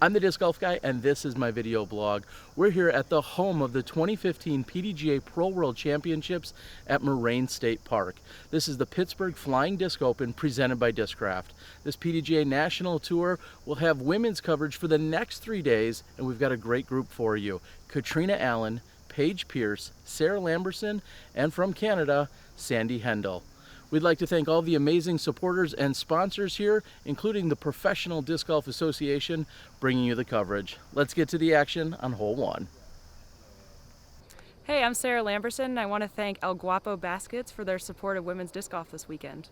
I'm the Disc Golf Guy, and this is my video blog. We're here at the home of the 2015 PDGA Pro World Championships at Moraine State Park. This is the Pittsburgh Flying Disc Open presented by Discraft. This PDGA National Tour will have women's coverage for the next 3 days, and we've got a great group for you. Catrina Allen, Paige Pierce, Sara Lamberson, and from Canada, Sandi Hendel. We'd like to thank all the amazing supporters and sponsors here, including the Professional Disc Golf Association, bringing you the coverage. Let's get to the action on hole 1. Hey, I'm Sara Lamberson, and I want to thank El Guapo Baskets for their support of women's disc golf this weekend.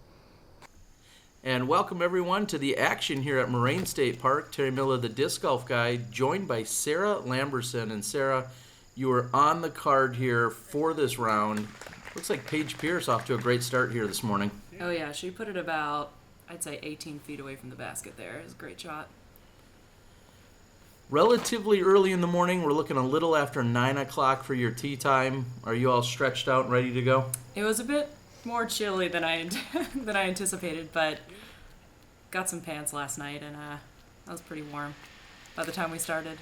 And welcome everyone to the action here at Moraine State Park. Terry Miller, the Disc Golf Guy, joined by Sara Lamberson. And Sara, you are on the card here for this round. Looks like Paige Pierce off to a great start here this morning. Oh yeah, she put it about, I'd say 18 feet away from the basket there. It was a great shot. Relatively early in the morning. We're looking a little after 9 o'clock for your tee time. Are you all stretched out and ready to go? It was a bit more chilly than I anticipated, but got some pants last night, and that was pretty warm by the time we started.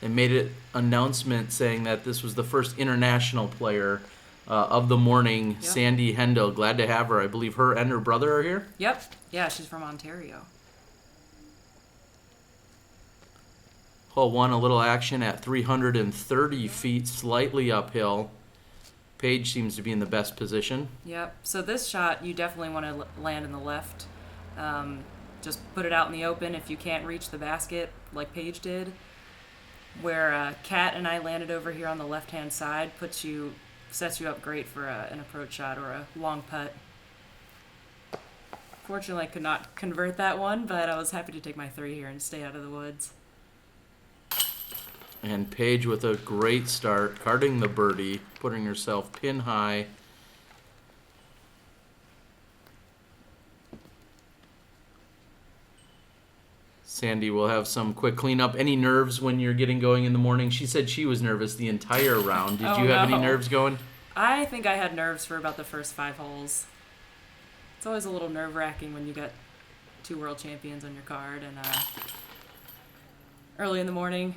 They made an announcement saying that this was the first international player of the morning. Yep. Sandi Hendel, glad to have her. I believe her and her brother are here. Yep. Yeah, she's from Ontario. Hole 1, a little action at 330 feet, slightly uphill. Paige seems to be in the best position. Yep. So this shot, you definitely want to land in the left. Just put it out in the open if you can't reach the basket like Paige did. Where Kat and I landed over here on the left-hand side sets you up great for an approach shot or a long putt. Fortunately, I could not convert that one, but I was happy to take my 3 here and stay out of the woods. And Paige with a great start, carding the birdie, putting herself pin high. Sandi will have some quick cleanup. Any nerves when you're getting going in the morning? She said she was nervous the entire round. Did you have any nerves going? I think I had nerves for about the first 5 holes. It's always a little nerve-wracking when you got 2 world champions on your card. And early in the morning,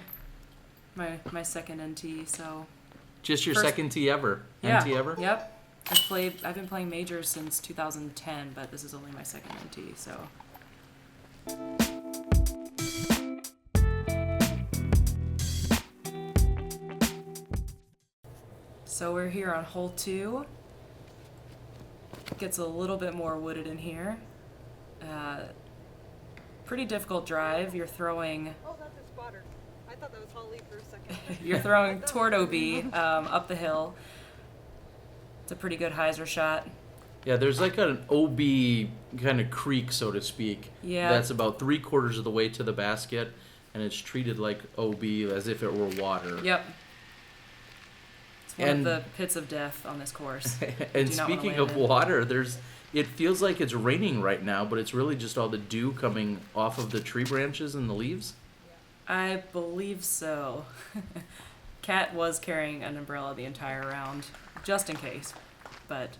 my second NT, so... Just your second tee ever? Yeah. NT ever? Yep. I've been playing majors since 2010, but this is only my second NT, so... So we're here on hole 2. Gets a little bit more wooded in here. Pretty difficult drive. You're throwing... Oh, that's a spotter. I thought that was Holly for a second. You're throwing toward OB up the hill. It's a pretty good hyzer shot. Yeah, there's like an OB kind of creek, so to speak. Yeah. That's about 3/4 of the way to the basket, and it's treated like OB as if it were water. Yep. It's one of the pits of death on this course. And speaking of water, it feels like it's raining right now, but it's really just all the dew coming off of the tree branches and the leaves. I believe so. Kat was carrying an umbrella the entire round, just in case, but...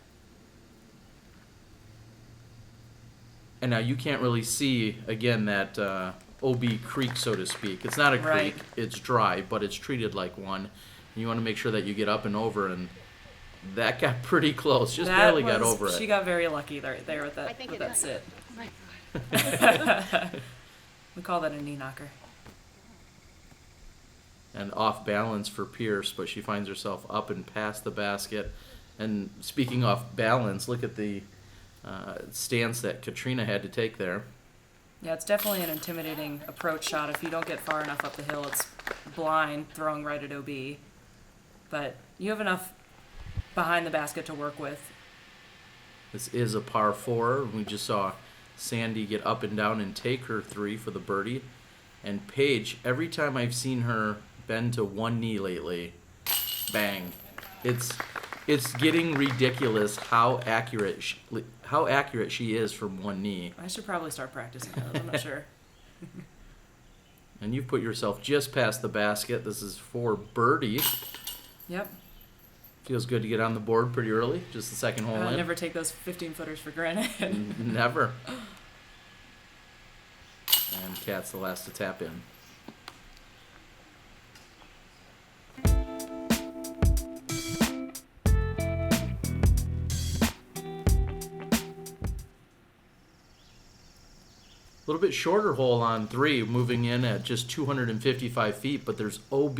And now you can't really see, again, that OB creek, so to speak. It's not a creek, right. It's dry, but it's treated like one. You want to make sure that you get up and over, and that got pretty close. Just barely got over it. She got very lucky there with that sit. We call that a knee knocker. And off balance for Pierce, but she finds herself up and past the basket. And speaking off balance, look at the stance that Catrina had to take there. Yeah, it's definitely an intimidating approach shot. If you don't get far enough up the hill, it's blind, throwing right at OB. But you have enough behind the basket to work with. This is a par 4. We just saw Sandi get up and down and take her 3 for the birdie. And Paige, every time I've seen her bend to one knee lately, bang. It's getting ridiculous how accurate she is from one knee. I should probably start practicing those. I'm not sure. And you've put yourself just past the basket. This is for birdie. Yep. Feels good to get on the board pretty early. Just the second hole in. Never take those 15-footers for granted. Never. And And Kat's the last to tap in. A little bit shorter hole on 3, moving in at just 255 feet, but there's OB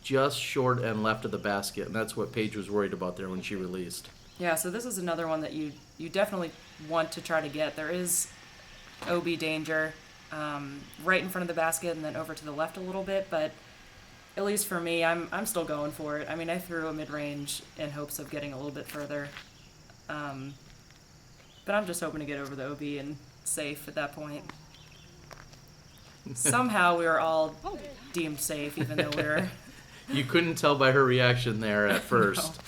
just short and left of the basket, and that's what Paige was worried about there when she released. Yeah, so this is another one that you definitely want to try to get. There is OB danger right in front of the basket and then over to the left a little bit, but at least for me, I'm still going for it. I mean, I threw a mid-range in hopes of getting a little bit further, but I'm just hoping to get over the OB and safe at that point. Somehow we were all deemed safe, even though we were... You couldn't tell by her reaction there at first.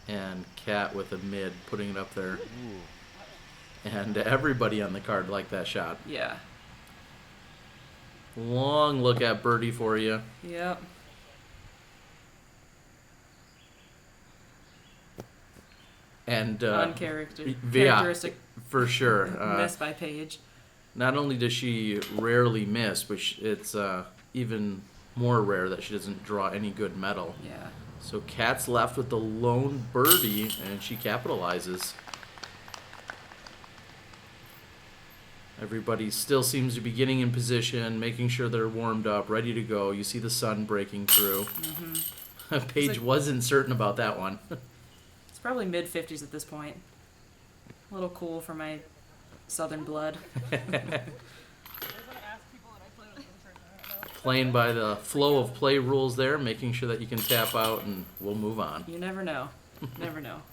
No. And Kat with a mid, putting it up there. Ooh. And everybody on the card liked that shot. Yeah. Long look at birdie for you. Yep. And uncharacteristic. For sure. Miss by Paige. Not only does she rarely miss, but it's even more rare that she doesn't draw any good metal. Yeah. So Kat's left with the lone birdie, and she capitalizes. Everybody still seems to be getting in position, making sure they're warmed up, ready to go. You see the sun breaking through. Mm-hmm. Paige wasn't certain about that one. It's probably mid-50s at this point. A little cool for my southern blood. Playing by the flow of play rules there, making sure that you can tap out, and we'll move on. You never know. Never know.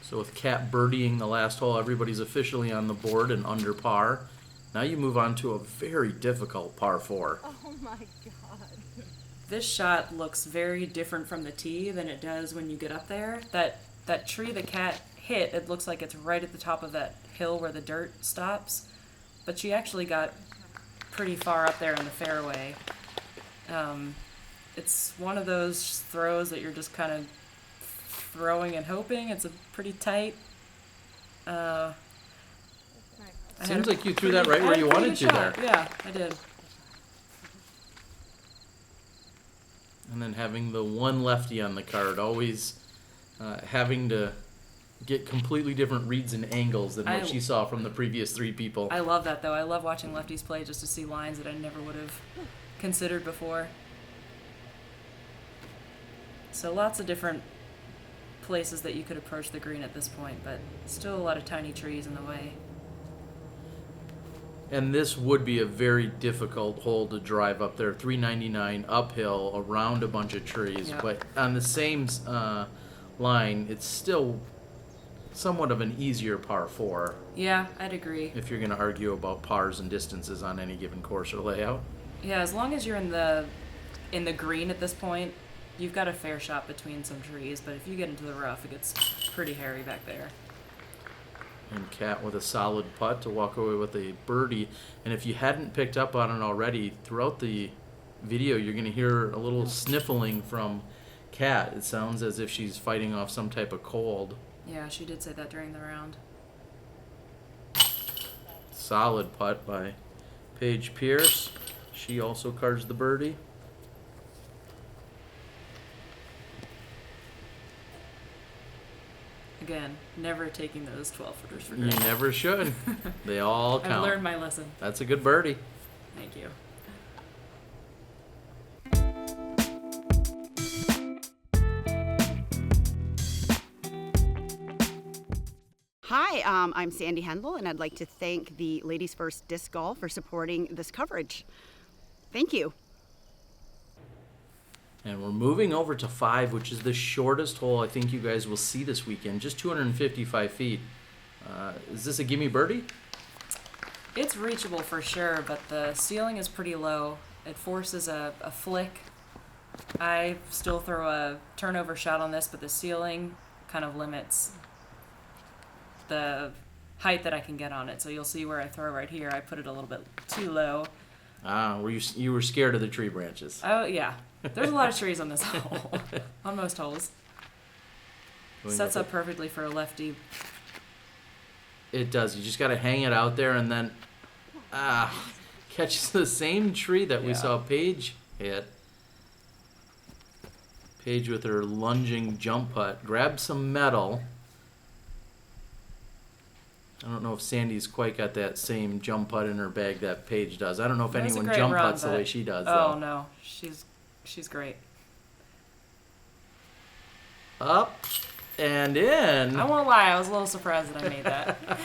So with Kat birdieing the last hole, everybody's officially on the board and under par. Now you move on to a very difficult par 4. Oh my god. This shot looks very different from the tee than it does when you get up there. That tree that Kat hit, it looks like it's right at the top of that hill where the dirt stops. But she actually got pretty far up there in the fairway. It's one of those throws that you're just kind of throwing and hoping. It's a pretty tight... Seems like you threw that right where you wanted to there. Yeah, I did. And then having the one lefty on the card, always having to get completely different reads and angles than what she saw from the previous 3 people. I love that, though. I love watching lefties play just to see lines that I never would have considered before. So lots of different places that you could approach the green at this point, but still a lot of tiny trees in the way. And this would be a very difficult hole to drive up there, 399 uphill around a bunch of trees. Yep. But on the same line, it's still somewhat of an easier par 4. Yeah, I'd agree. If you're going to argue about pars and distances on any given course or layout. Yeah, as long as you're in the green at this point, you've got a fair shot between some trees. But if you get into the rough, it gets pretty hairy back there. And Kat with a solid putt to walk away with a birdie. And if you hadn't picked up on it already, throughout the video you're going to hear a little sniffling from Kat. It sounds as if she's fighting off some type of cold. Yeah, she did say that during the round. Solid putt by Paige Pierce. She also cards the birdie. Again, never taking those 12-footers for granted. You never should. They all count. I've learned my lesson. That's a good birdie. Thank you. Hi, I'm Sandi Hendel, and I'd like to thank the Ladies First Disc Golf for supporting this coverage. Thank you. And we're moving over to 5, which is the shortest hole I think you guys will see this weekend, just 255 feet. Is this a gimme birdie? It's reachable for sure, but the ceiling is pretty low. It forces a flick. I still throw a turnover shot on this, but the ceiling kind of limits the height that I can get on it. So you'll see where I throw right here. I put it a little bit too low. You were scared of the tree branches. Oh, yeah. There's a lot of trees on this hole, on most holes. Sets up perfectly for a lefty. It does. You just got to hang it out there and then catches the same tree that we saw Paige hit. Paige with her lunging jump putt. Grab some metal. I don't know if Sandy's quite got that same jump putt in her bag that Paige does. I don't know if anyone jump putts the way she does, though. Oh, no. She's great. Up and in. I won't lie. I was a little surprised that I made that.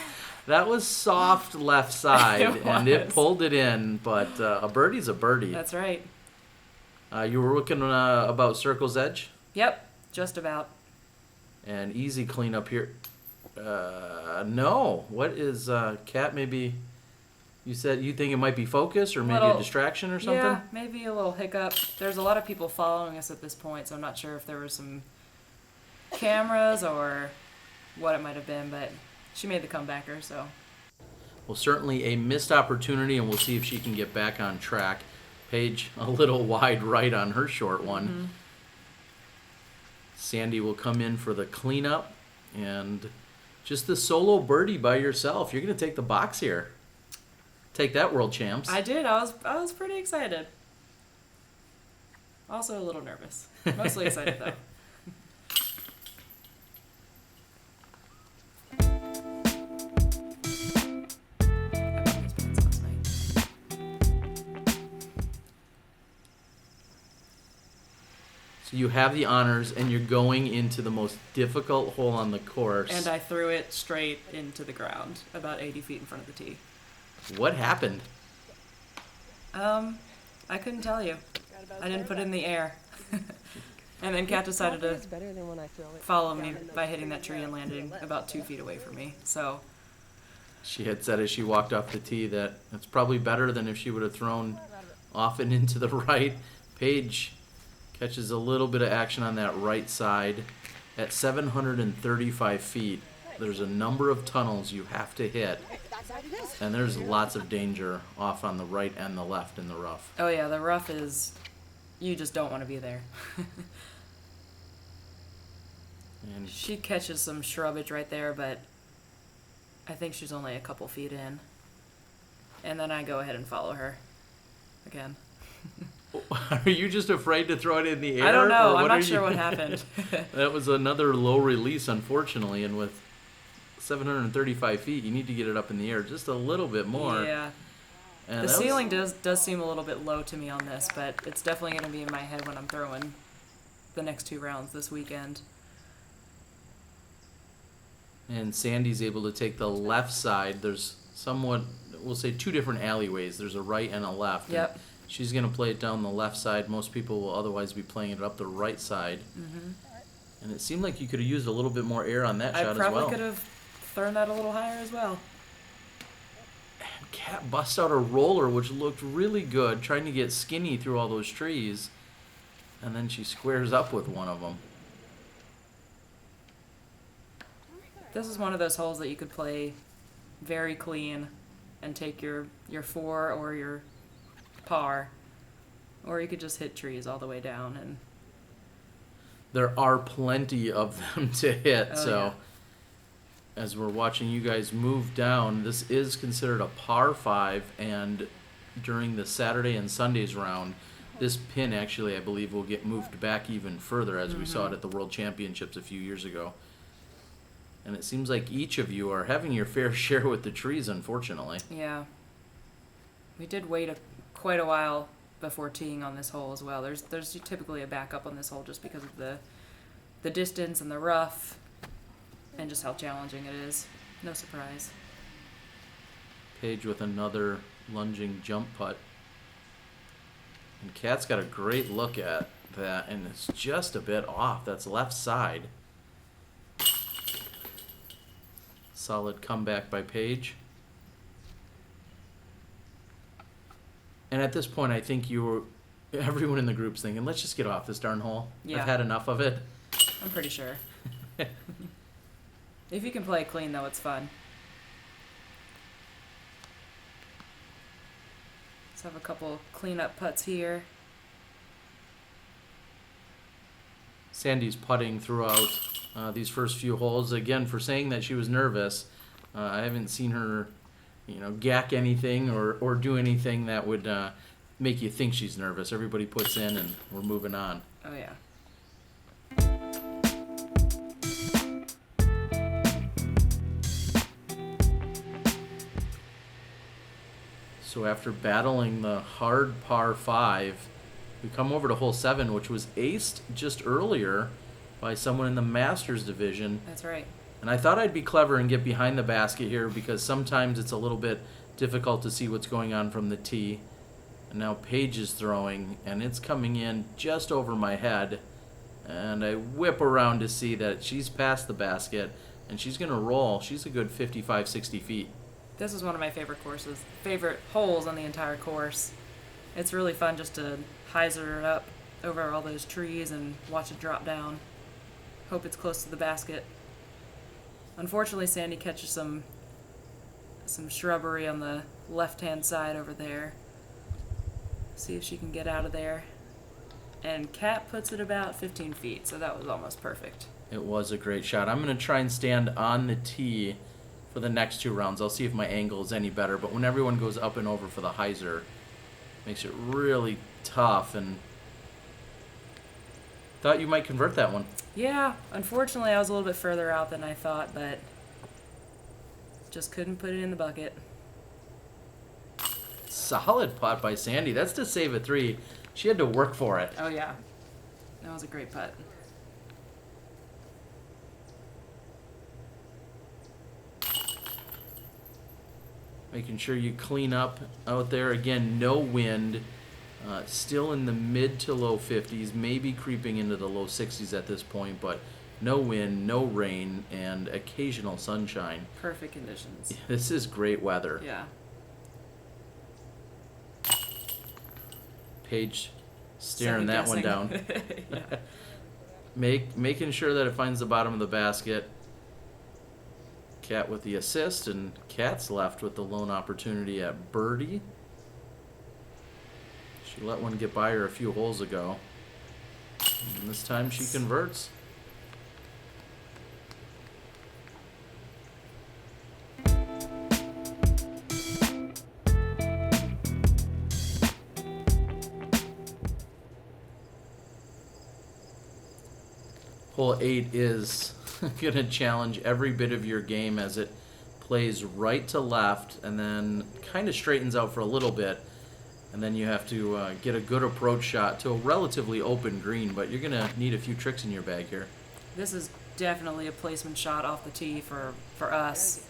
That was soft left side, and it pulled it in, but a birdie's a birdie. That's right. You were looking about circle's edge? Yep, just about. And easy cleanup here. No. What is, Kat, maybe you said you think it might be focus or maybe a distraction or something? Yeah, maybe a little hiccup. There's a lot of people following us at this point, so I'm not sure if there were some cameras or what it might have been, but she made the comebacker, so. Well, certainly a missed opportunity, and we'll see if she can get back on track. Paige a little wide right on her short one. Mm-hmm. Sandy will come in for the cleanup, and just the solo birdie by yourself. You're going to take the box here. Take that, world champs. I did. I was pretty excited. Also a little nervous. Mostly excited, though. So you have the honors, and you're going into the most difficult hole on the course. And I threw it straight into the ground, about 80 feet in front of the tee. What happened? I couldn't tell you. I didn't put it in the air. And then Kat decided to follow me by hitting that tree and landing about 2 feet away from me. So She had said as she walked off the tee that it's probably better than if she would have thrown off and into the right. Paige catches a little bit of action on that right side. At 735 feet, there's a number of tunnels you have to hit. And there's lots of danger off on the right and the left in the rough. oh yeah, the rough is, you just don't want to be there. And She catches some shrubbage right there, but I think she's only a couple feet in. And then I go ahead and follow her again. are you just afraid to throw it in the air? I don't know. or I'm what not are sure you- what happened. That was another low release, unfortunately, and with 735 feet, you need to get it up in the air just a little bit more. Yeah. And The that was- ceiling does seem a little bit low to me on this, but it's definitely going to be in my head when I'm throwing the next 2 rounds this weekend. And Sandy's able to take the left side. There's somewhat, we'll say 2 different alleyways. There's a right and a left. Yep. And she's going to play it down the left side. Most people will otherwise be playing it up the right side. Mm-hmm. And it seemed like you could have used a little bit more air on that I shot as well. probably could have thrown that a little higher as well. And Kat busts out a roller, which looked really good, trying to get skinny through all those trees. And then she squares up with one of them. This is one of those holes that you could play very clean and take your 4 or your par, or you could just hit trees all the way down. And There are plenty of them to hit, Oh, so yeah. as we're watching you guys move down, this is considered a par 5, and during the Saturday and Sundays round, this pin actually, I believe, will get moved back even further, as we saw it at the World Championships a few years ago. And it seems like each of you are having your fair share with the trees, unfortunately. yeah, we did wait quite a while before teeing on this hole as well. There's typically a backup on this hole just because of the distance and the rough and just how challenging it is. No surprise. Paige with another lunging jump putt. And Kat's got a great look at that, and it's just a bit off. That's left side. Solid comeback by Paige. And at this point, I think everyone in the group's thinking, let's just get off this darn hole. Yeah. I've had enough of it. I'm pretty sure. If you can play it clean, though, it's fun. Let's have a couple cleanup putts here. Sandi's putting throughout these first few holes. Again, for saying that she was nervous, I haven't seen her, gack anything or do anything that would make you think she's nervous. Everybody puts in, and we're moving on. Oh, yeah. So after battling the hard par 5, we come over to hole 7, which was aced just earlier by someone in the Masters division. That's right. And I thought I'd be clever and get behind the basket here, because sometimes it's a little bit difficult to see what's going on from the tee. And now Paige is throwing, and it's coming in just over my head. And I whip around to see that she's past the basket, and she's going to roll. She's a good 55, 60 feet. This is one of my favorite holes on the entire course. It's really fun just to hyzer it up over all those trees and watch it drop down. Hope it's close to the basket. Unfortunately, Sandi catches some shrubbery on the left-hand side over there. See if she can get out of there. And Kat puts it about 15 feet, so that was almost perfect. It was a great shot. I'm going to try and stand on the tee for the next 2 rounds. I'll see if my angle is any better, but when everyone goes up and over for the hyzer, makes it really tough, and thought you might convert that one. Yeah, unfortunately I was a little bit further out than I thought, but just couldn't put it in the bucket. Solid putt by Sandi. That's to save a 3. She had to work for it. Oh yeah, that was a great putt. Making sure you clean up out there. Again, no wind. Still in the mid to low 50s, maybe creeping into the low 60s at this point, but no wind, no rain, and occasional sunshine. Perfect conditions. This is great weather. Yeah. Paige staring that one down. Yeah. Making sure that it finds the bottom of the basket. Kat with the assist, and Kat's left with the lone opportunity at birdie. She let one get by her a few holes ago, and this time she converts. Hole 8 is going to challenge every bit of your game, as it plays right to left and then kind of straightens out for a little bit, and then you have to get a good approach shot to a relatively open green, but you're going to need a few tricks in your bag here. This is definitely a placement shot off the tee for us.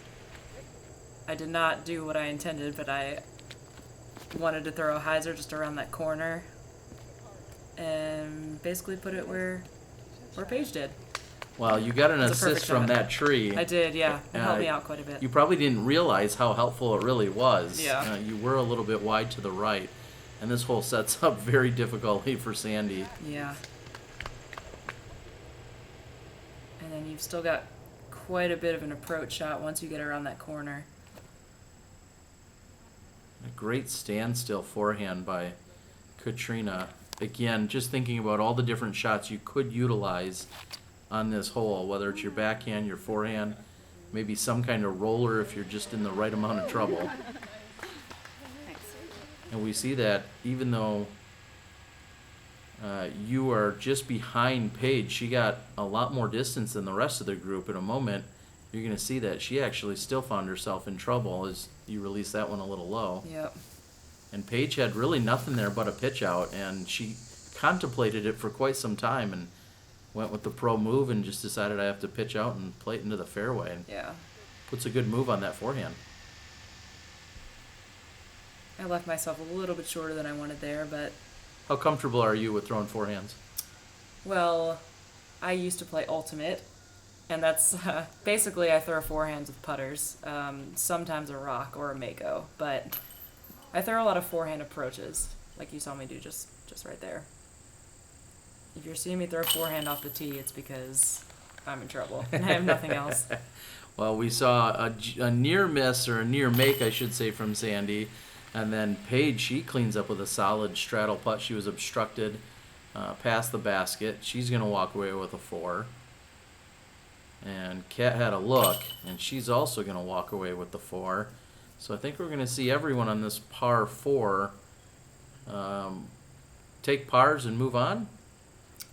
I did not do what I intended, but I wanted to throw a hyzer just around that corner and basically put it where Paige did. Well, you got an assist from that tree. I did, yeah. It helped me out quite a bit. You probably didn't realize how helpful it really was. Yeah. You were a little bit wide to the right, and this hole sets up very difficultly for Sandi. Yeah. And then you've still got quite a bit of an approach shot once you get around that corner. A great standstill forehand by Catrina. Again, just thinking about all the different shots you could utilize on this hole, whether it's your backhand, your forehand, maybe some kind of roller if you're just in the right amount of trouble. And we see that even though you are just behind Paige, she got a lot more distance than the rest of the group. In a moment, you're going to see that she actually still found herself in trouble as you release that one a little low. Yep. And Paige had really nothing there but a pitch out, and she contemplated it for quite some time and went with the pro move and just decided I have to pitch out and play it into the fairway. And Yeah. puts a good move on that forehand. I left myself a little bit shorter than I wanted there, but, How comfortable are you with throwing forehands? well, I used to play Ultimate, and that's basically I throw forehands with putters, sometimes a rock or a Mako, but I throw a lot of forehand approaches, like you saw me do just right there. If you're seeing me throw forehand off the tee, it's because I'm in trouble. I have nothing else. Well, we saw a near miss, or a near make, I should say, from Sandi. And then Paige, she cleans up with a solid straddle putt. She was obstructed past the basket. She's going to walk away with a 4. And Kat had a look, and she's also going to walk away with the 4. So I think we're going to see everyone on this par 4 take pars and move on.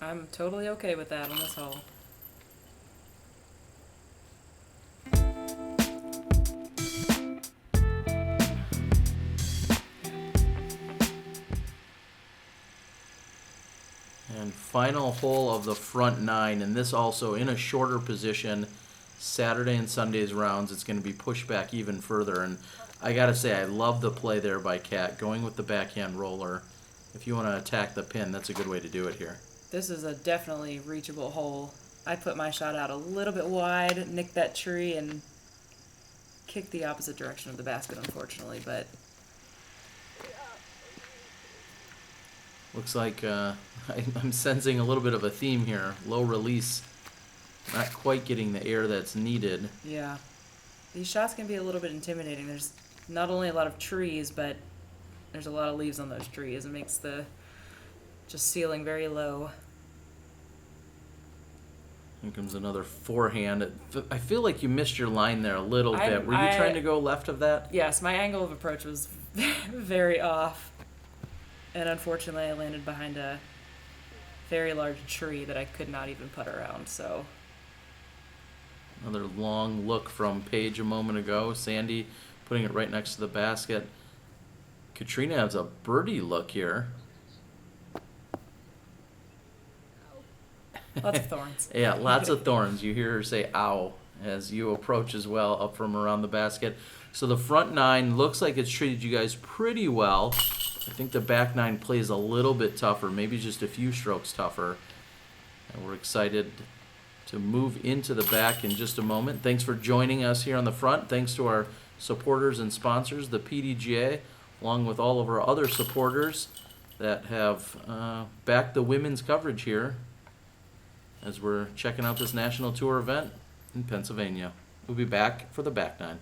I'm totally okay with that on this hole. And final hole of the front 9, and this also in a shorter position. Saturday and Sunday's rounds, it's going to be pushed back even further. And I got to say, I love the play there by Kat, going with the backhand roller. If you want to attack the pin, that's a good way to do it here. This is a definitely reachable hole. I put my shot out a little bit wide, nicked that tree, and kicked the opposite direction of the basket, unfortunately. But looks like I'm sensing a little bit of a theme here. Low release, not quite getting the air that's needed. yeah, these shots can be a little bit intimidating. There's not only a lot of trees, but there's a lot of leaves on those trees. It makes the just ceiling very low. Here comes another forehand. I feel like you missed your line there a little bit. Were you trying to go left of that? Yes, my angle of approach was very off. And unfortunately, I landed behind a very large tree that I could not even putt around. So another long look from Paige a moment ago. Sandi putting it right next to the basket. Catrina has a birdie look here. lots of thorns. Yeah, lots of thorns. You hear her say "ow" as you approach as well up from around the basket. So the front 9 looks like it's treated you guys pretty well. I think the back 9 plays a little bit tougher, maybe just a few strokes tougher. And we're excited to move into the back in just a moment. Thanks for joining us here on the front. Thanks to our supporters and sponsors, the PDGA, along with all of our other supporters that have backed the women's coverage here as we're checking out this National Tour event in Pennsylvania. We'll be back for the back 9.